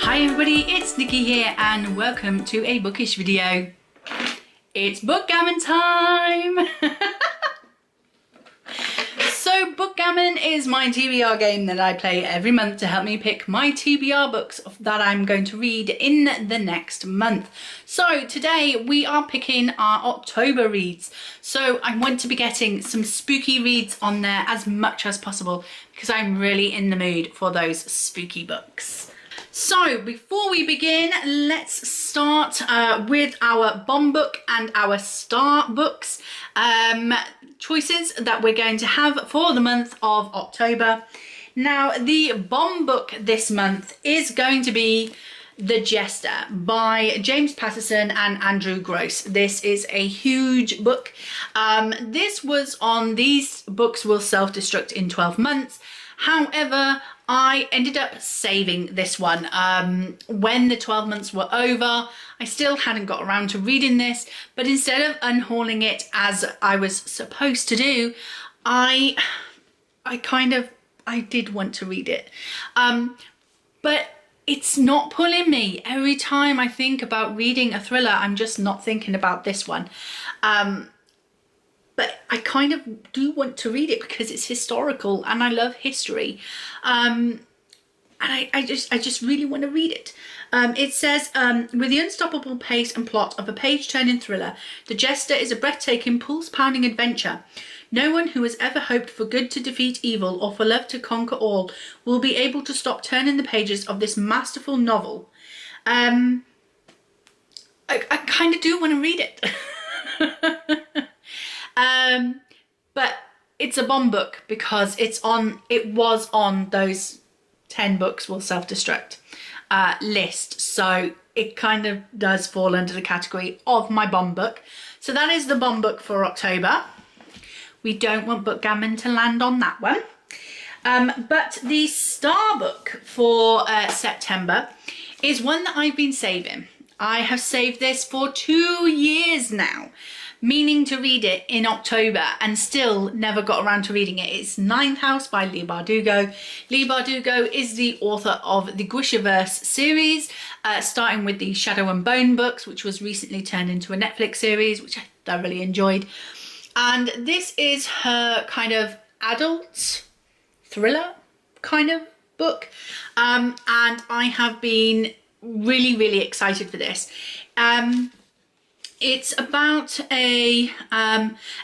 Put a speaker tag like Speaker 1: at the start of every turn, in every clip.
Speaker 1: Hi everybody, it's Nikki here and welcome to a bookish video. It's Bookgammon time! So Bookgammon is my TBR game that I play every month to help me pick my TBR books that I'm going to read in the next month. So today we are picking our October reads. So I want to be getting some spooky reads on there as much as possible because I'm really in the mood for those spooky books. So before we begin, let's start with our bomb book and our star books choices that we're going to have for the month of October. Now the bomb book this month is going to be The Jester by James Patterson and Andrew Gross. This is a huge book. This was on These Books Will Self-Destruct in 12 Months. However, I ended up saving this one. When the 12 months were over, I still hadn't got around to reading this, but instead of unhauling it as I was supposed to do, I did want to read it. But it's not pulling me. Every time I think about reading a thriller, I'm just not thinking about this one. But I kind of do want to read it because it's historical and I love history. And I just really want to read it. It says, with the unstoppable pace and plot of a page-turning thriller, The Jester is a breathtaking, pulse-pounding adventure. No one who has ever hoped for good to defeat evil or for love to conquer all will be able to stop turning the pages of this masterful novel. I kind of do want to read it. But it's a bomb book because it was on those 10 books will self-destruct list, so it kind of does fall under the category of my bomb book. So that is the bomb book for October. We don't want Bookgammon to land on that one. But the star book for September is one that I've been saving. I have saved this for 2 years now, meaning to read it in October and still never got around to reading it. It's Ninth House by Leigh Bardugo. Leigh Bardugo is the author of the Gwishaverse series, starting with the Shadow and Bone books, which was recently turned into a Netflix series, which I thoroughly enjoyed. And this is her kind of adult thriller kind of book. And I have been really excited for this. It's about a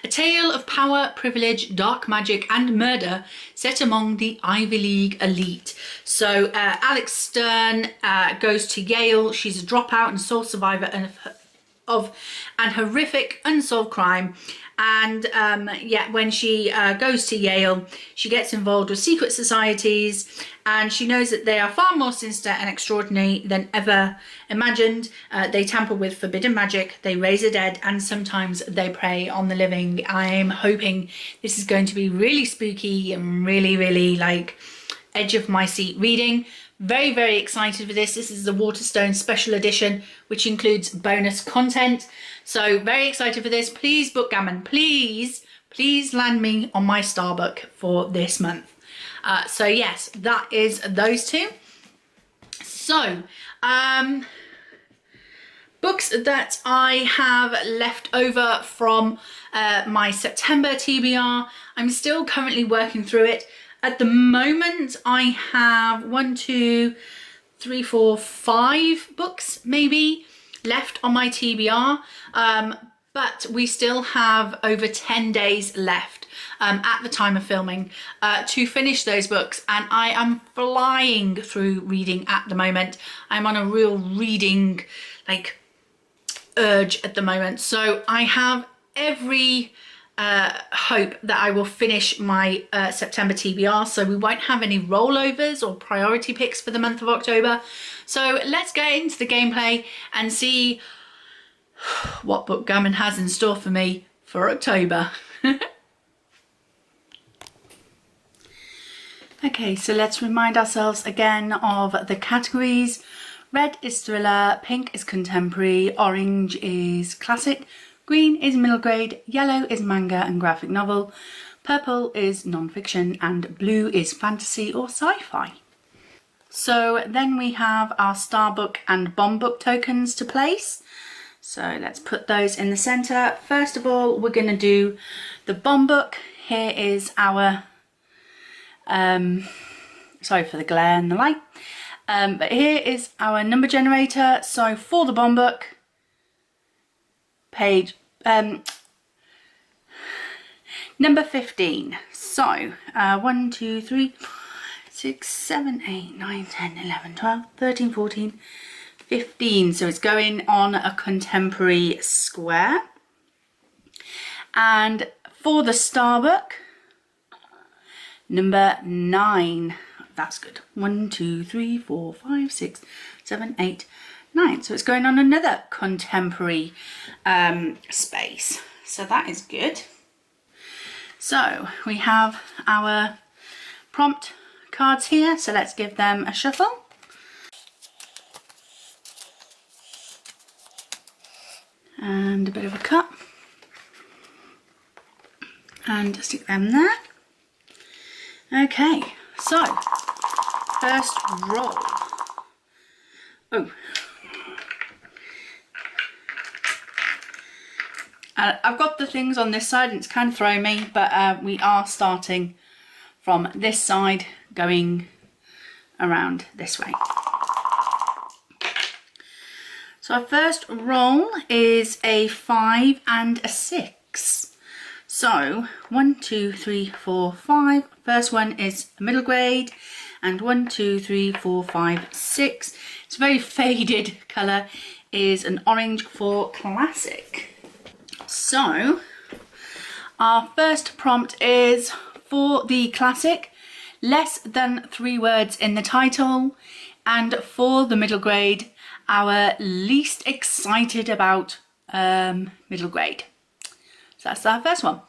Speaker 1: tale of power, privilege, dark magic and murder set among the Ivy League elite. So Alex Stern goes to Yale. She's a dropout and sole survivor of an horrific unsolved crime. And when she goes to Yale, she gets involved with secret societies and she knows that they are far more sinister and extraordinary than ever imagined. They tamper with forbidden magic, they raise the dead, and sometimes they prey on the living. I'm hoping this is going to be really spooky and really like edge of my seat reading. Very excited for this. This is the Waterstone special edition, which includes bonus content. So very excited for this. Please, Bookgammon, please land me on my star book for this month. So yes, that is those two. So books that I have left over from my September TBR. I'm still currently working through it. At the moment, I have 1, 2, 3, 4, 5 books maybe left on my TBR, but we still have over 10 days left at the time of filming to finish those books, and I am flying through reading at the moment. I'm on a real reading urge at the moment, so I have every hope that I will finish my September TBR, so we won't have any rollovers or priority picks for the month of October. So let's get into the gameplay and see what Bookgammon has in store for me for October. Okay, so let's remind ourselves again of the categories. Red is thriller, pink is contemporary, orange is classic, green is middle grade, yellow is manga and graphic novel, purple is non-fiction, and blue is fantasy or sci-fi. So then we have our star book and bomb book tokens to place. So let's put those in the center. First of all, we're going to do the bomb book. Here is our, sorry for the glare and the light, but here is our number generator. So for the bomb book, page, number 15. So 1, 2, 3, 6, 7, 8, 9, 10, 11, 12, 13, 14, 15. So it's going on a contemporary square. And for the star book, number 9. That's good. 1, 2, 3, 4, 5, 6, 7, 8, 9. So it's going on another contemporary space. So that is good. So we have our prompt cards here. So let's give them a shuffle. And a bit of a cut. And stick them there. Okay, so first roll. Oh. I've got the things on this side and it's kind of throwing me, but we are starting from this side going around this way. So our first roll is a 5 and a 6. So 1, 2, 3, 4, 5. First one is a middle grade, and 1, 2, 3, 4, 5, 6. It's a very faded colour, is an orange for classic. So our first prompt is for the classic, less than 3 words in the title, and for the middle grade, our least excited about middle grade. So that's our first one.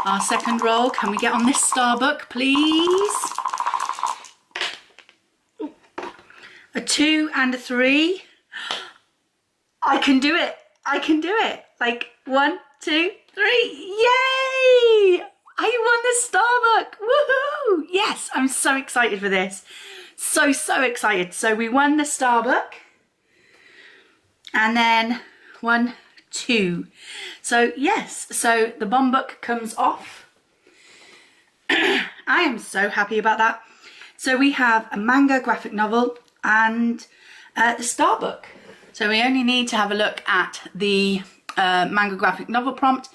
Speaker 1: Our second roll, can we get on this star book, please? A 2 and a 3. I can do it. I can do it. Like 1, 2, 3. Yay! I won the star book. Woohoo! Yes, I'm so excited for this. So excited. So we won the star book. And then 1, 2. So yes, so the bomb book comes off. I am so happy about that. So we have a manga graphic novel and the star book. So we only need to have a look at the manga graphic novel prompt,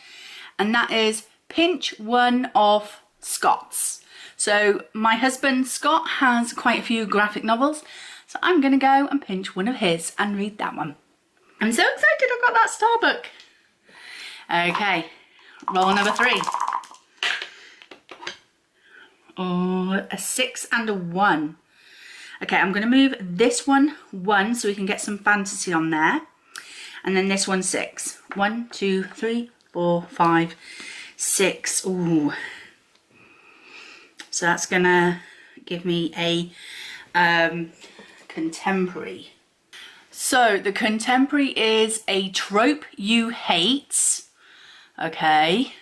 Speaker 1: and that is pinch one of Scott's. So my husband Scott has quite a few graphic novels, so I'm going to go and pinch one of his and read that one. I'm so excited I've got that star book. Okay, roll number 3. Oh, a 6 and a 1. Okay, I'm going to move this one 1 so we can get some fantasy on there. And then this one 6. 1, 2, 3, 4, 5, 6. Ooh. So that's going to give me a contemporary. So the contemporary is a trope you hate. Okay.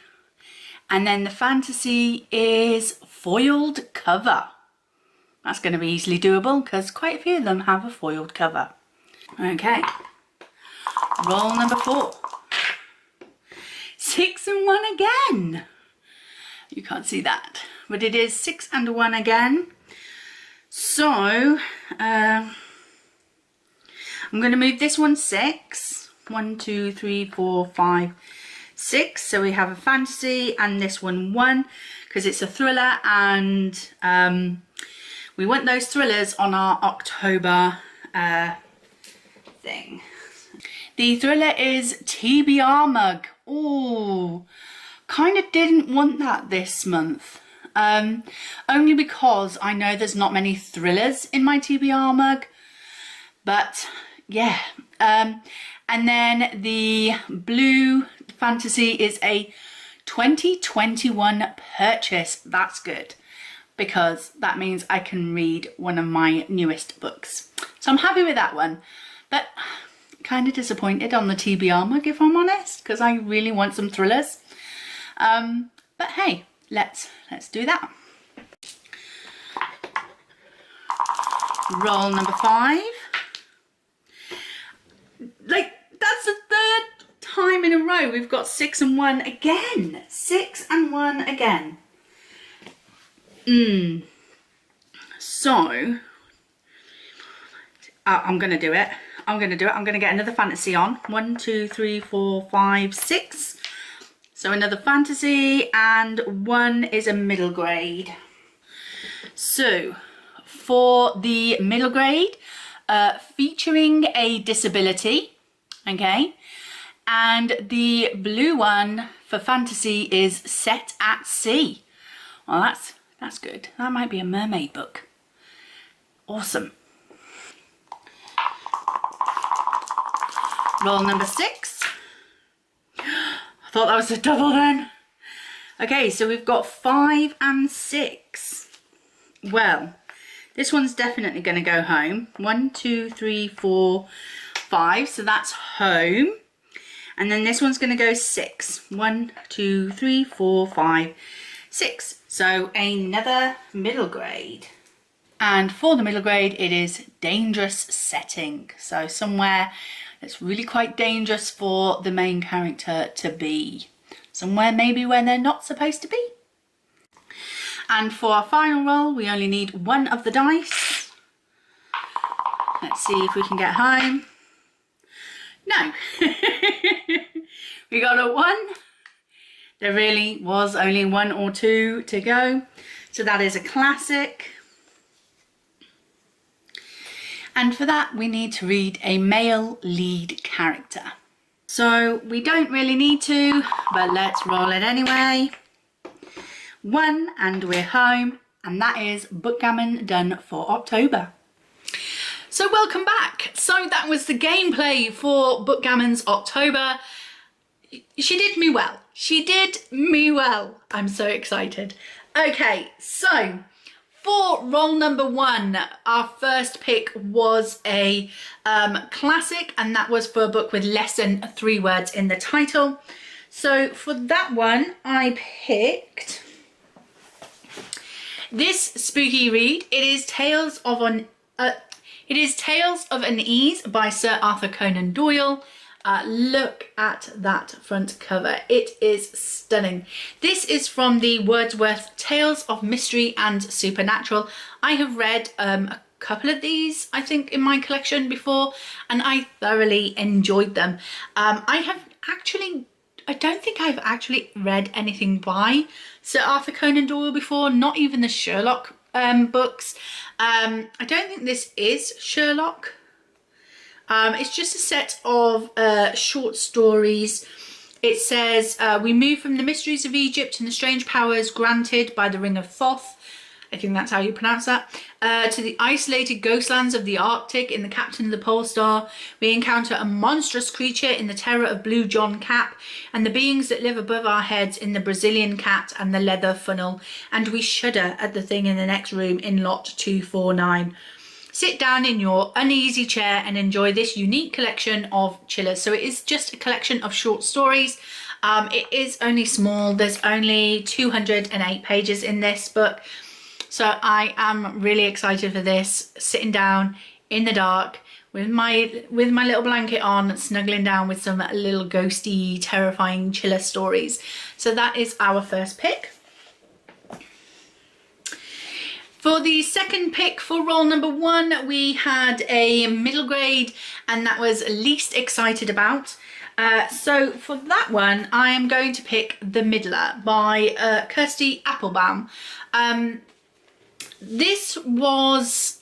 Speaker 1: And then the fantasy is foiled cover. That's going to be easily doable because quite a few of them have a foiled cover. Okay. Roll number 4. 6 and 1 again. You can't see that, but it is 6 and a 1 again. So I'm going to move this one 6. 1, 2, 3, 4, 5, 6. So we have a fantasy, and this one 1 because it's a thriller, and we want those thrillers on our October thing. The thriller is TBR Mug. Ooh, kind of didn't want that this month. Only because I know there's not many thrillers in my TBR mug. But yeah. And then the blue fantasy is a 2021 purchase. That's good, because that means I can read one of my newest books. So I'm happy with that one. But kind of disappointed on the TBR mug, if I'm honest, because I really want some thrillers. But hey, let's do that. Roll number 5. Like, that's the third time in a row we've got 6 and 1 again. 6 and 1 again. So, I'm going to do it. I'm going to get another fantasy on. 1, 2, 3, 4, 5, 6. So another fantasy, and 1 is a middle grade. So for the middle grade, featuring a disability, okay, and the blue one for fantasy is set at sea. Well, that's good. That might be a mermaid book. Awesome. Roll number 6. I thought that was a double then. Okay, so we've got 5 and 6. Well, this one's definitely going to go home. 1, 2, 3, 4, 5. So that's home. And then this one's going to go 6. 1, 2, 3, 4, 5, 6. So another middle grade. And for the middle grade, it is dangerous setting. So somewhere it's really quite dangerous for the main character to be. Somewhere maybe where they're not supposed to be. And for our final roll, we only need 1 of the dice. Let's see if we can get home. No. We got a 1. There really was only 1 or 2 to go. So that is a classic. And for that, we need to read a male lead character. So we don't really need to, but let's roll it anyway. 1, and we're home. And that is Bookgammon done for October. So welcome back. So that was the gameplay for Bookgammon's October. She did me well. She did me well. I'm so excited. Okay, so for roll number 1, our first pick was a classic, and that was for a book with less than 3 words in the title. So for that one, I picked this spooky read. It is Tales of Unease by Sir Arthur Conan Doyle. Look at that front cover. It is stunning. This is from the Wordsworth Tales of Mystery and Supernatural. I have read a couple of these, I think, in my collection before, and I thoroughly enjoyed them. I don't think I've actually read anything by Sir Arthur Conan Doyle before, not even the Sherlock books. I don't think this is Sherlock. It's just a set of short stories. It says, we move from the mysteries of Egypt and the strange powers granted by the Ring of Thoth, I think that's how you pronounce that, to the isolated ghostlands of the Arctic in the Captain of the Pole Star. We encounter a monstrous creature in the Terror of Blue John Cap, and the beings that live above our heads in the Brazilian Cat and the Leather Funnel, and we shudder at the thing in the next room in lot 249. Sit down in your uneasy chair and enjoy this unique collection of chillers. So it is just a collection of short stories. It is only small. There's only 208 pages in this book. So I am really excited for this. Sitting down in the dark with my little blanket on, snuggling down with some little ghosty, terrifying chiller stories. So that is our first pick. For the second pick for roll number 1, we had a middle grade, and that was Least Excited About. So for that one, I am going to pick The Middler by Kirsty Applebaum. This was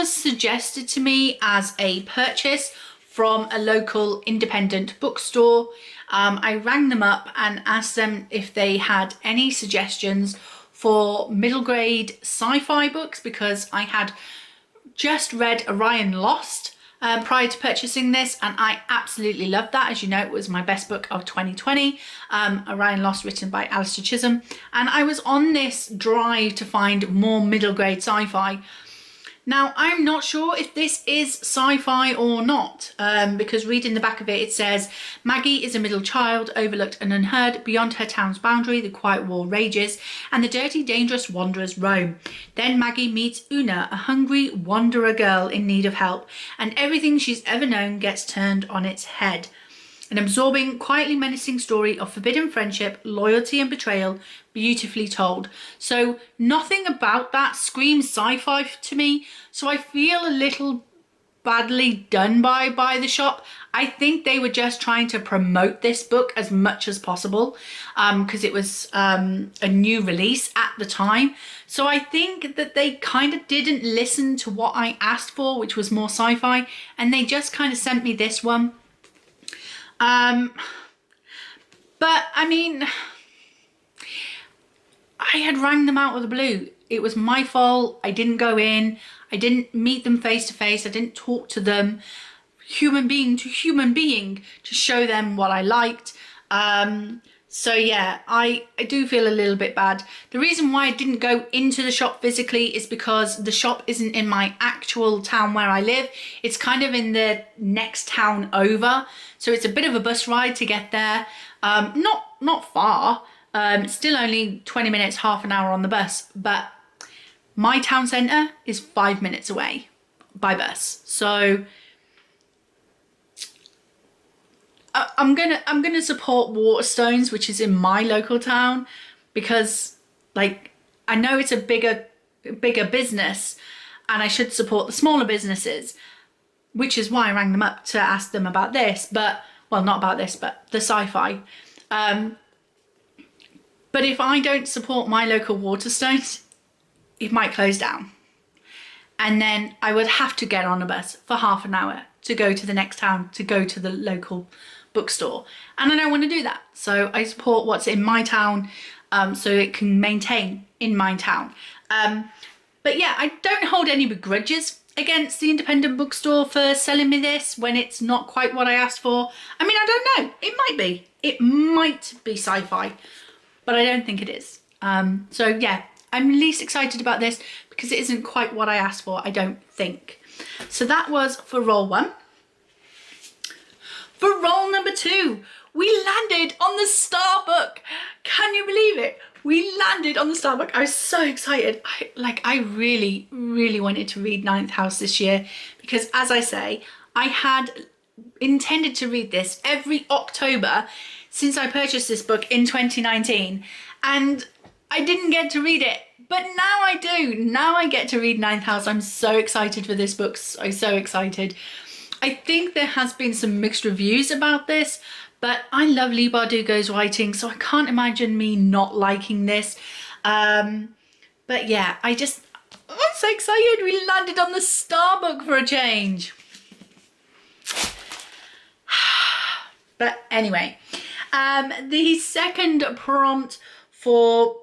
Speaker 1: suggested to me as a purchase from a local independent bookstore. I rang them up and asked them if they had any suggestions for middle grade sci-fi books, because I had just read Orion Lost prior to purchasing this, and I absolutely loved that. As you know, it was my best book of 2020, Orion Lost, written by Alistair Chisholm, and I was on this drive to find more middle grade sci-fi. Now, I'm not sure if this is sci-fi or not, because reading the back of it, it says, Maggie is a middle child, overlooked and unheard. Beyond her town's boundary, the quiet war rages, and the dirty, dangerous wanderers roam. Then Maggie meets Una, a hungry wanderer girl in need of help, and everything she's ever known gets turned on its head. An absorbing, quietly menacing story of forbidden friendship, loyalty and betrayal, beautifully told. So nothing about that screams sci-fi to me, so I feel a little badly done by the shop. I think they were just trying to promote this book as much as possible, because it was a new release at the time. So I think that they kind of didn't listen to what I asked for, which was more sci-fi, and they just kind of sent me this one. But I mean, I had rang them out of the blue. It was my fault. I didn't go in. I didn't meet them face to face. I didn't talk to them human being to human being to show them what I liked. So yeah, I do feel a little bit bad. The reason why I didn't go into the shop physically is because the shop isn't in my actual town where I live. It's kind of in the next town over. So it's a bit of a bus ride to get there. Not far. Still only 20 minutes, half an hour on the bus. But my town centre is 5 minutes away by bus. So I'm gonna support Waterstones, which is in my local town, because like I know it's a bigger business, and I should support the smaller businesses, which is why I rang them up to ask them about this. But well, not about this, but the sci-fi. But if I don't support my local Waterstones, it might close down, and then I would have to get on a bus for half an hour to go to the next town, to go to the local bookstore, and I don't want to do that. So I support what's in my town, so it can maintain in my town. But yeah, I don't hold any begrudges against the independent bookstore for selling me this when it's not quite what I asked for. I mean, I don't know, it might be sci-fi, but I don't think it is. So yeah, I'm least excited about this because it isn't quite what I asked for, I don't think. So that was for roll 1. For roll number 2, we landed on the Star book. Can you believe it? We landed on the Star book. I was so excited. I really, really wanted to read Ninth House this year, because as I say, I had intended to read this every October since I purchased this book in 2019, and I didn't get to read it. But now I do. Now I get to read Ninth House. I'm so excited for this book. So excited. I think there has been some mixed reviews about this, but I love Leigh Bardugo's writing, so I can't imagine me not liking this. But yeah, I'm so excited. We landed on the Star book for a change. But anyway, the second prompt for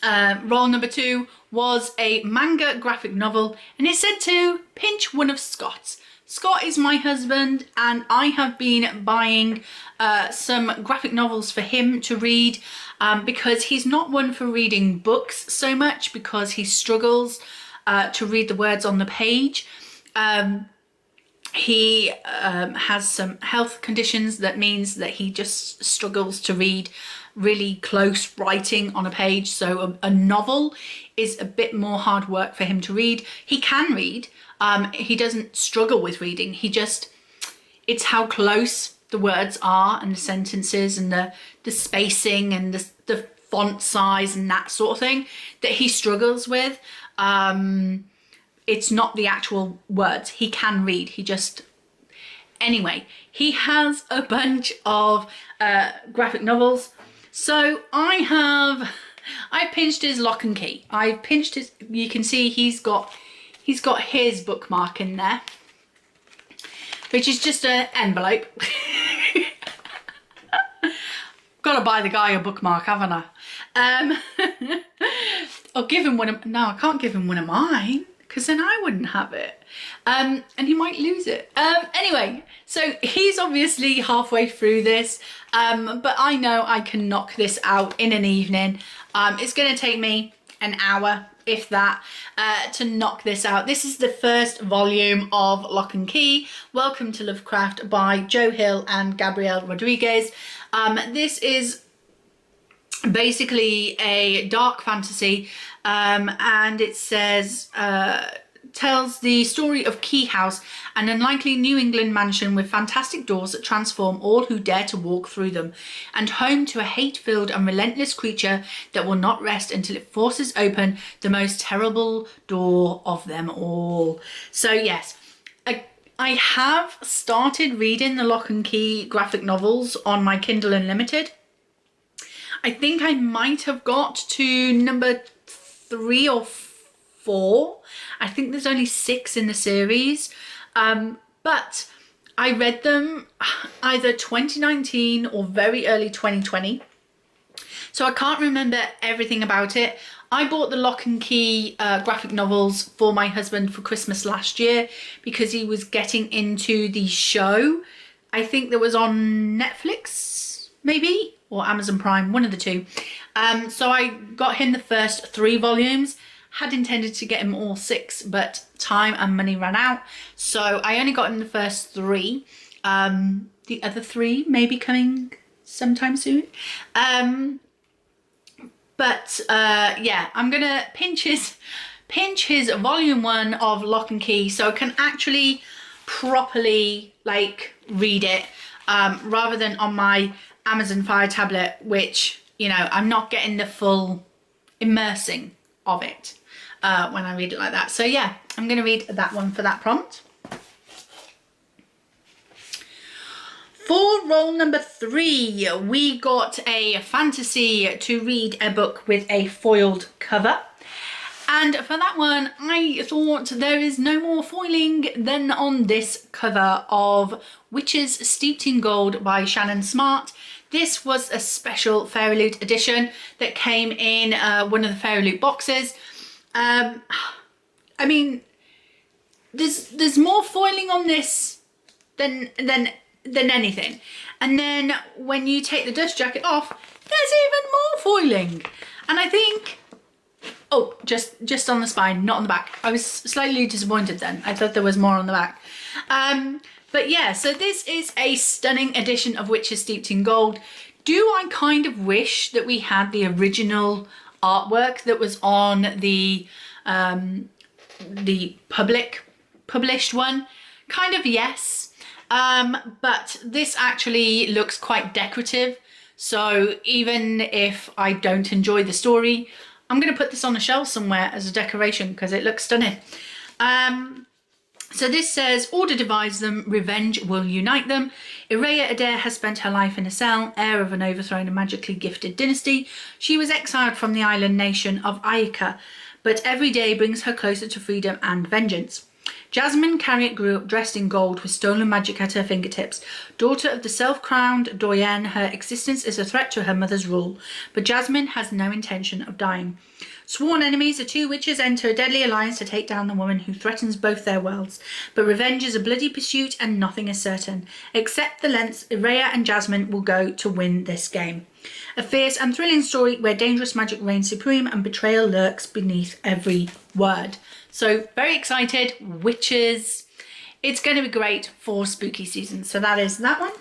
Speaker 1: roll number 2 was a manga graphic novel, and it said to pinch one of Scott's. Scott is my husband, and I have been buying some graphic novels for him to read, because he's not one for reading books so much, because he struggles to read the words on the page. He has some health conditions that means that he just struggles to read really close writing on a page. So a novel is a bit more hard work for him to read. He can read. He doesn't struggle with reading. It's how close the words are and the sentences and the spacing and the font size and that sort of thing that he struggles with. It's not the actual words. He can read. Anyway, he has a bunch of graphic novels. So I pinched his lock and key. I've pinched his, you can see he's got his bookmark in there, which is just an envelope. Gotta buy the guy a bookmark, haven't I? I'll give him one of, no, I can't give him one of mine, because then I wouldn't have it. And he might lose it. Anyway, so he's obviously halfway through this, but I know I can knock this out in an evening. It's gonna take me an hour if that, to knock this out. This is the first volume of Lock and Key, Welcome to Lovecraft by Joe Hill and Gabriel Rodriguez. This is basically a dark fantasy, and it says tells the story of Key House, an unlikely New England mansion with fantastic doors that transform all who dare to walk through them, and home to a hate-filled and relentless creature that will not rest until it forces open the most terrible door of them all. So yes, I have started reading the Lock and Key graphic novels on my Kindle Unlimited. I think I might have got to number 3 or 4. I think there's only 6 in the series, but I read them either 2019 or very early 2020, so I can't remember everything about it. I bought the Lock and Key graphic novels for my husband for Christmas last year because he was getting into the show. I think that was on Netflix maybe, or Amazon Prime, one of the two. So I got him the first 3 volumes. Had intended to get him all 6, but time and money ran out, so I only got him the first 3. The other 3 may be coming sometime soon. Yeah, I'm gonna pinch his volume 1 of Lock and Key so I can actually properly like read it, rather than on my Amazon Fire tablet, which, you know, I'm not getting the full immersing of it when I read it like that. So yeah, I'm going to read that one for that prompt. For roll number 3, we got a fantasy to read a book with a foiled cover. And for that one, I thought there is no more foiling than on this cover of Witches Steeped in Gold by Shannon Smart. This was a special Fairy Loot edition that came in one of the Fairy Loot boxes. I mean, there's more foiling on this than anything. And then when you take the dust jacket off, there's even more foiling. And I think, oh, just on the spine, not on the back. I was slightly disappointed then. I thought there was more on the back. But yeah, so this is a stunning edition of Witches Steeped in Gold. Do I kind of wish that we had the original artwork that was on the published one? Kind of, yes. But this actually looks quite decorative. So even if I don't enjoy the story, I'm going to put this on a shelf somewhere as a decoration because it looks stunning. So this says, order divides them, revenge will unite them. Ireya Adair has spent her life in a cell, heir of an overthrown and magically gifted dynasty. She was exiled from the island nation of Ayaka, but every day brings her closer to freedom and vengeance. Jasmine Carriot grew up dressed in gold with stolen magic at her fingertips. Daughter of the self-crowned Dorian, her existence is a threat to her mother's rule, but Jasmine has no intention of dying. Sworn enemies, the 2 witches enter a deadly alliance to take down the woman who threatens both their worlds. But revenge is a bloody pursuit and nothing is certain. Except the lengths Ireya and Jasmine will go to win this game. A fierce and thrilling story where dangerous magic reigns supreme and betrayal lurks beneath every word. So very excited, witches. It's going to be great for spooky season. So that is that one.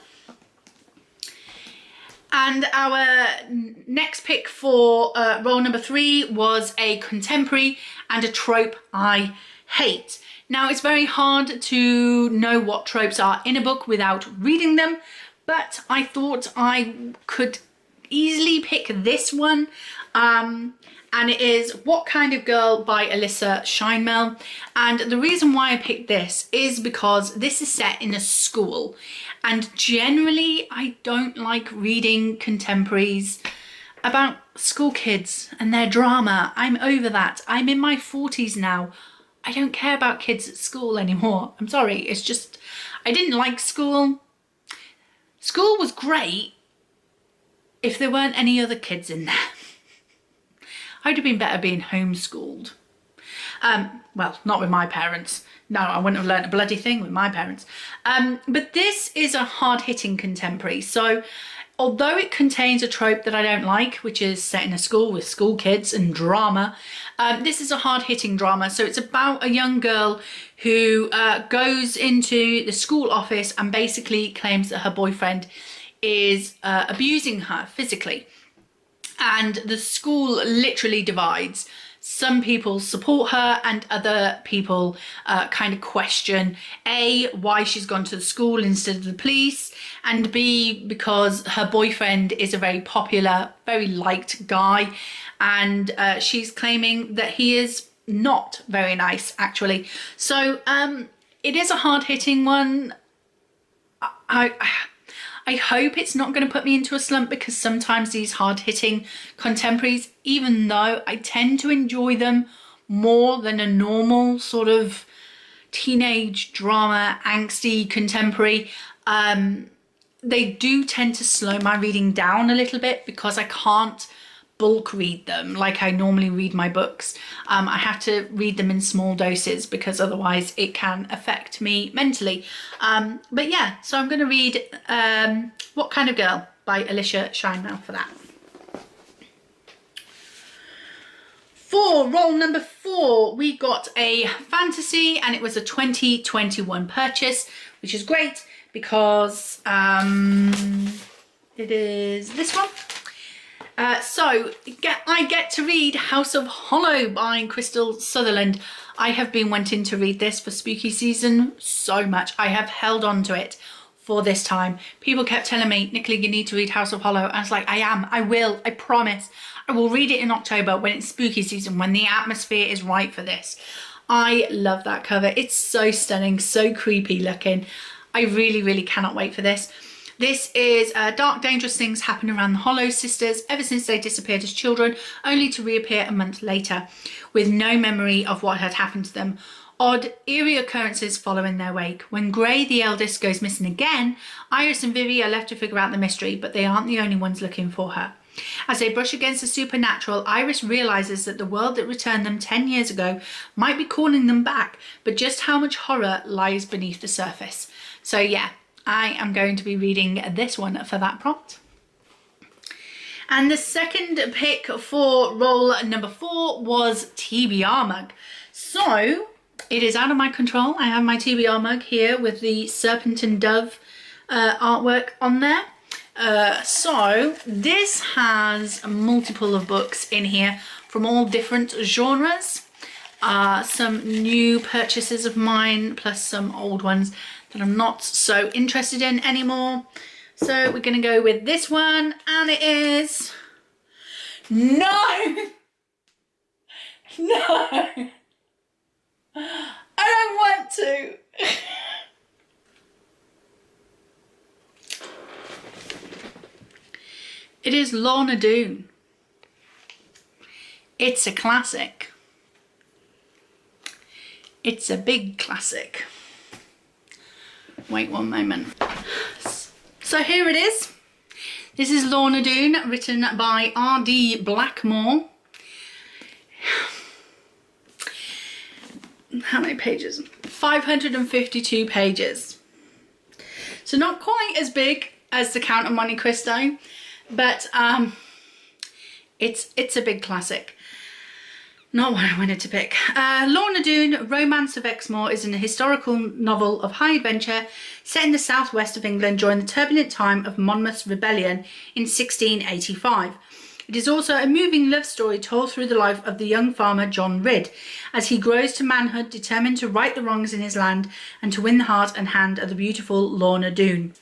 Speaker 1: And our next pick for roll number 3 was a contemporary and a trope I hate. Now, it's very hard to know what tropes are in a book without reading them, but I thought I could easily pick this one. And it is What Kind of Girl by Alyssa Scheinmel. And the reason why I picked this is because this is set in a school. And generally, I don't like reading contemporaries about school kids and their drama. I'm over that. I'm in my 40s now. I don't care about kids at school anymore. I'm sorry, it's just, I didn't like school. School was great if there weren't any other kids in there. I'd have been better being homeschooled. Well, not with my parents. No, I wouldn't have learnt a bloody thing with my parents. But this is a hard-hitting contemporary. So although it contains a trope that I don't like, which is set in a school with school kids and drama, this is a hard-hitting drama. So it's about a young girl who goes into the school office and basically claims that her boyfriend is abusing her physically. And the school literally divides. Some people support her and other people kind of question A, why she's gone to the school instead of the police, and B, because her boyfriend is a very popular, very liked guy, and she's claiming that he is not very nice, actually. So it is a hard-hitting one. I hope it's not going to put me into a slump, because sometimes these hard-hitting contemporaries, even though I tend to enjoy them more than a normal sort of teenage drama, angsty contemporary, they do tend to slow my reading down a little bit, because I can't bulk read them like I normally read my books. I have to read them in small doses, because otherwise it can affect me mentally. But yeah, so I'm going to read What Kind of Girl by Alicia Scheinmel for that. For roll number 4, we got a fantasy, and it was a 2021 purchase, which is great because it is this one. So I get to read House of Hollow by Crystal Sutherland. I have been wanting to read this for spooky season so much. I have held on to it for this time. People kept telling me, Nicola, you need to read House of Hollow. I was like, I will, I promise. I will read it in October when it's spooky season, when the atmosphere is right for this. I love that cover. It's so stunning, so creepy looking. I really, really cannot wait for this. This is dark, dangerous things happen around the Hollow sisters ever since they disappeared as children, only to reappear a month later with no memory of what had happened to them. Odd, eerie occurrences follow in their wake. When Gray, the eldest, goes missing again, Iris and Vivi are left to figure out the mystery, but they aren't the only ones looking for her. As they brush against the supernatural, Iris realises that the world that returned them 10 years ago might be calling them back, but just how much horror lies beneath the surface. So yeah, I am going to be reading this one for that prompt. And the second pick for roll number 4 was TBR Mug. So it is out of my control. I have my TBR mug here with the serpent and dove artwork on there. So this has multiple of books in here from all different genres. Some new purchases of mine, plus some old ones that I'm not so interested in anymore. So we're going to go with this one, and it is... No! No! I don't want to! It is Lorna Dune. It's a classic. It's a big classic. Wait one moment. So here it is. This is Lorna Dune, written by R.D. Blackmore. How many pages? 552 pages. So not quite as big as The Count of Monte Cristo, but it's a big classic. Not what I wanted to pick. Lorna Dune, Romance of Exmoor is an historical novel of high adventure set in the southwest of England during the turbulent time of Monmouth's rebellion in 1685. It is also a moving love story told through the life of the young farmer John Ridd, as he grows to manhood, determined to right the wrongs in his land and to win the heart and hand of the beautiful Lorna Dune.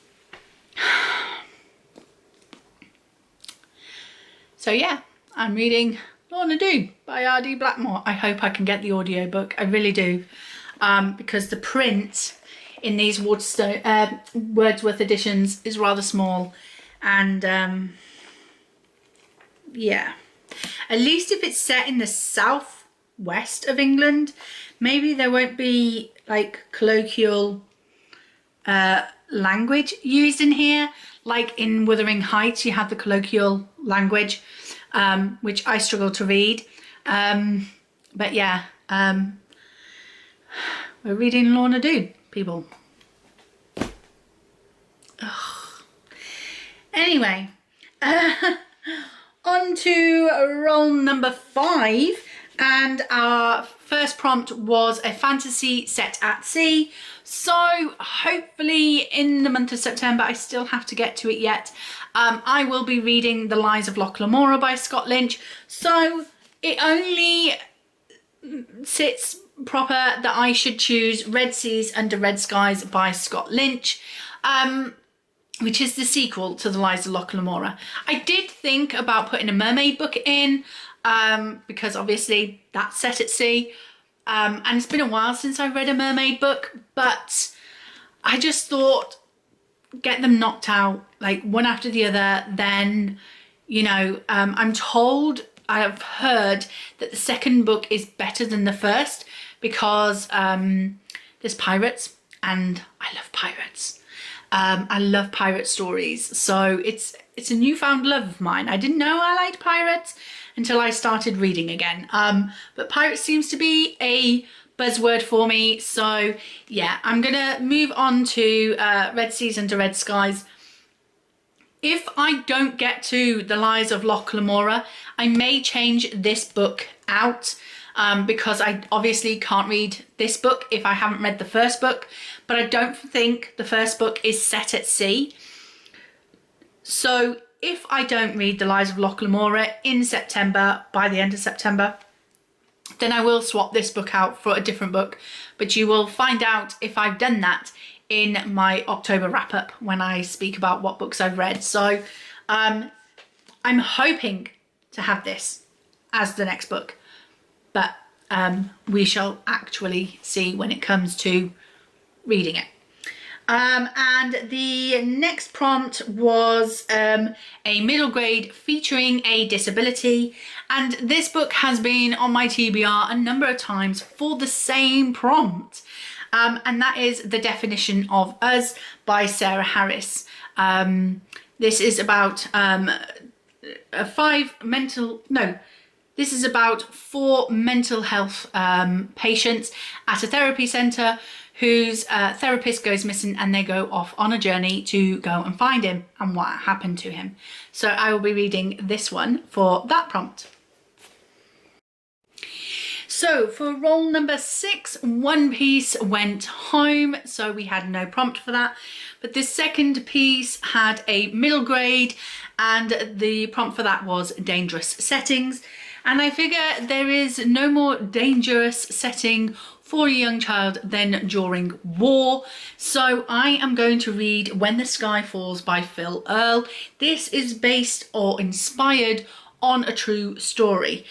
Speaker 1: So yeah, I'm reading Lorna Dune by R.D. Blackmore. I hope I can get the audiobook. I really do. Because the print in these Wordsworth editions is rather small. And yeah. At least if it's set in the southwest of England, maybe there won't be like colloquial language used in here. Like in Wuthering Heights, you have the colloquial language, which I struggle to read. But yeah, we're reading Lorna Dune, people. Ugh. Anyway, on to roll number 5, and our first prompt was a fantasy set at sea. So hopefully in the month of September, I still have to get to it yet. I will be reading The Lies of Loch Lamora by Scott Lynch. So it only sits proper that I should choose Red Seas Under Red Skies by Scott Lynch, which is the sequel to The Lies of Loch Lamora. I did think about putting a mermaid book in, because obviously that's set at sea, and it's been a while since I read a mermaid book, but I just thought, get them knocked out like one after the other. Then, you know, I'm told, I have heard that the second book is better than the first because there's pirates, and I love pirates. I love pirate stories, so it's a newfound love of mine. I didn't know I liked pirates until I started reading again, but pirates seems to be a buzzword for me. So yeah, I'm gonna move on to Red Seas Under Red Skies. If I don't get to The Lies of Loch Lamora, I may change this book out, because I obviously can't read this book if I haven't read the first book, but I don't think the first book is set at sea. So if I don't read The Lies of Loch Lamora in September, by the end of September, then I will swap this book out for a different book. But you will find out if I've done that in my October wrap-up when I speak about what books I've read. So I'm hoping to have this as the next book, but we shall actually see when it comes to reading it. And the next prompt was a middle grade featuring a disability, and this book has been on my TBR a number of times for the same prompt, and that is The Definition of Us by Sarah Harris. This is about this is about 4 mental health patients at a therapy centre whose therapist goes missing, and they go off on a journey to go and find him and what happened to him. So I will be reading this one for that prompt. So for roll number 6, One Piece went home, so we had no prompt for that. But this second piece had a middle grade, and the prompt for that was dangerous settings. And I figure there is no more dangerous setting for a young child than during war. So I am going to read When the Sky Falls by Phil Earle. This is based or inspired on a true story.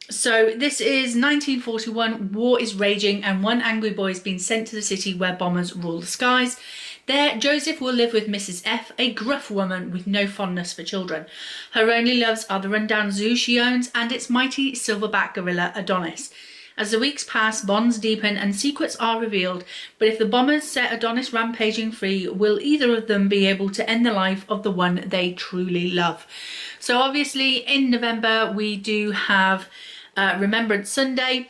Speaker 1: So this is 1941, war is raging, and one angry boy has been sent to the city where bombers rule the skies. There, Joseph will live with Mrs. F, a gruff woman with no fondness for children. Her only loves are the rundown zoo she owns and its mighty silverback gorilla Adonis. As the weeks pass, bonds deepen and secrets are revealed, but if the bombers set Adonis rampaging free, will either of them be able to end the life of the one they truly love? So obviously in November we do have Remembrance Sunday.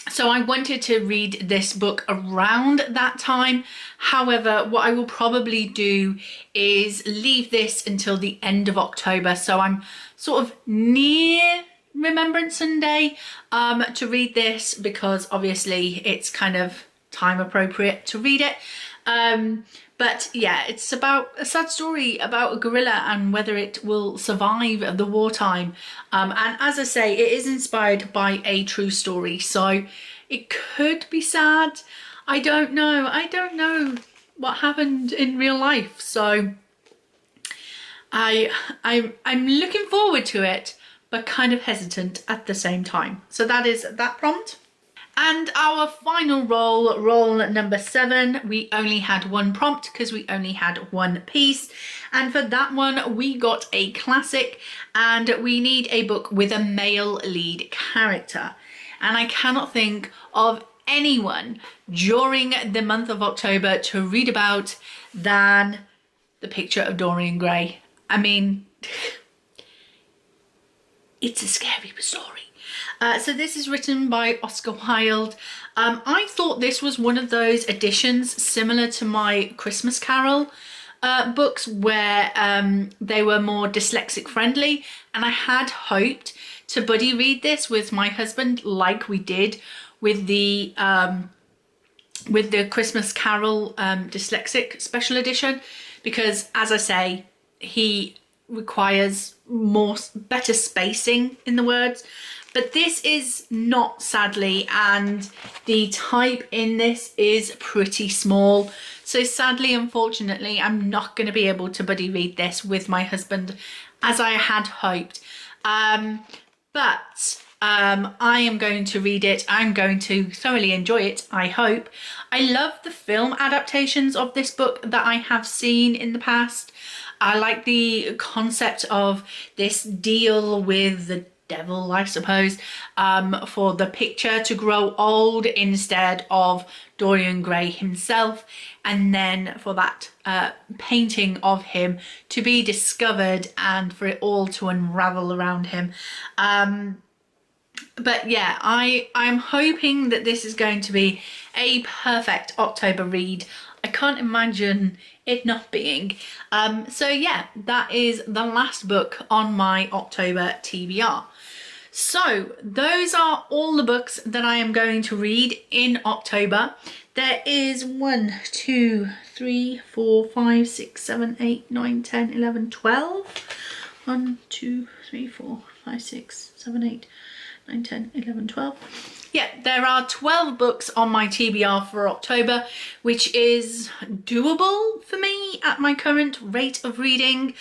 Speaker 1: So I wanted to read this book around that time. However, what I will probably do is leave this until the end of October. So I'm sort of near Remembrance Sunday to read this, because obviously it's kind of time appropriate to read it. But yeah, it's about a sad story about a gorilla and whether it will survive the wartime. And as I say, it is inspired by a true story, so it could be sad. I don't know. I don't know what happened in real life, so I'm looking forward to it, but kind of hesitant at the same time. So that is that prompt. And our final roll number 7, we only had one prompt because we only had one piece. And for that one, we got a classic, and we need a book with a male lead character. And I cannot think of anyone during the month of October to read about than The Picture of Dorian Gray. I mean, it's a scary story. So this is written by Oscar Wilde. I thought this was one of those editions similar to my Christmas Carol, books where they were more dyslexic friendly, and I had hoped to buddy read this with my husband like we did with the Christmas Carol dyslexic special edition, because as I say, he requires better spacing in the words. But this is not, sadly, and the type in this is pretty small. So sadly, unfortunately, I'm not going to be able to buddy read this with my husband as I had hoped. But I am going to read it. I'm going to thoroughly enjoy it, I hope. I love the film adaptations of this book that I have seen in the past. I like the concept of this deal with the devil, I suppose, for the picture to grow old instead of Dorian Gray himself, and then for that painting of him to be discovered and for it all to unravel around him. But yeah, I'm hoping that this is going to be a perfect October read. I can't imagine it not being. So yeah, that is the last book on my October TBR. So those are all the books that I am going to read in October. There is 1, 2, 3, 4, 5, 6, 7, 8, 9, 10, 11, 12. 1, 2, 3, 4, 5, 6, 7, 8, 9, 10, 11, 12. Yeah, there are 12 books on my TBR for October, which is doable for me at my current rate of reading.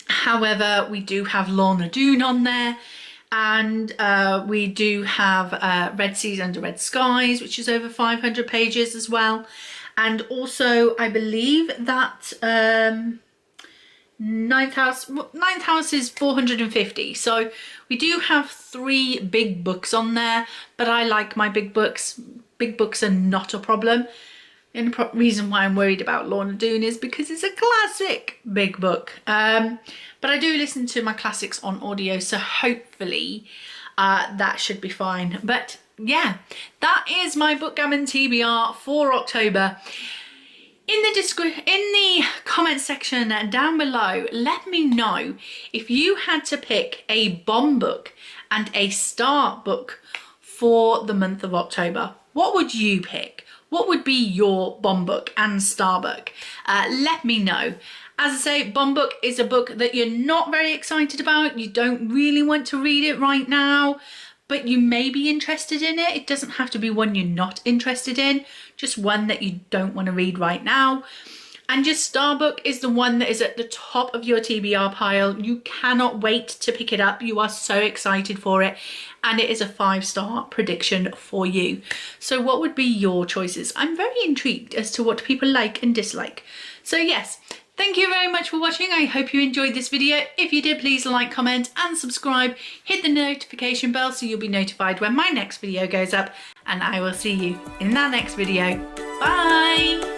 Speaker 1: However, we do have Lorna Dune on there, and we do have Red Seas Under Red Skies, which is over 500 pages as well. And also, I believe that Ninth House is 450. So we do have 3 big books on there, but I like my big books. Big books are not a problem. The only reason why I'm worried about Lorna Dune is because it's a classic big book. But I do listen to my classics on audio, so hopefully that should be fine. But yeah, that is my Bookgammon TBR for October. In the comment section down below, let me know if you had to pick a bomb book and a star book for the month of October. What would you pick? What would be your bomb book and star book? Let me know. As I say, bomb book is a book that you're not very excited about. You don't really want to read it right now, but you may be interested in it. It doesn't have to be one you're not interested in, just one that you don't want to read right now. And your star book is the one that is at the top of your TBR pile. You cannot wait to pick it up. You are so excited for it. And it is a 5-star prediction for you. So what would be your choices? I'm very intrigued as to what people like and dislike. So yes, thank you very much for watching. I hope you enjoyed this video. If you did, please like, comment and subscribe. Hit the notification bell so you'll be notified when my next video goes up. And I will see you in that next video. Bye!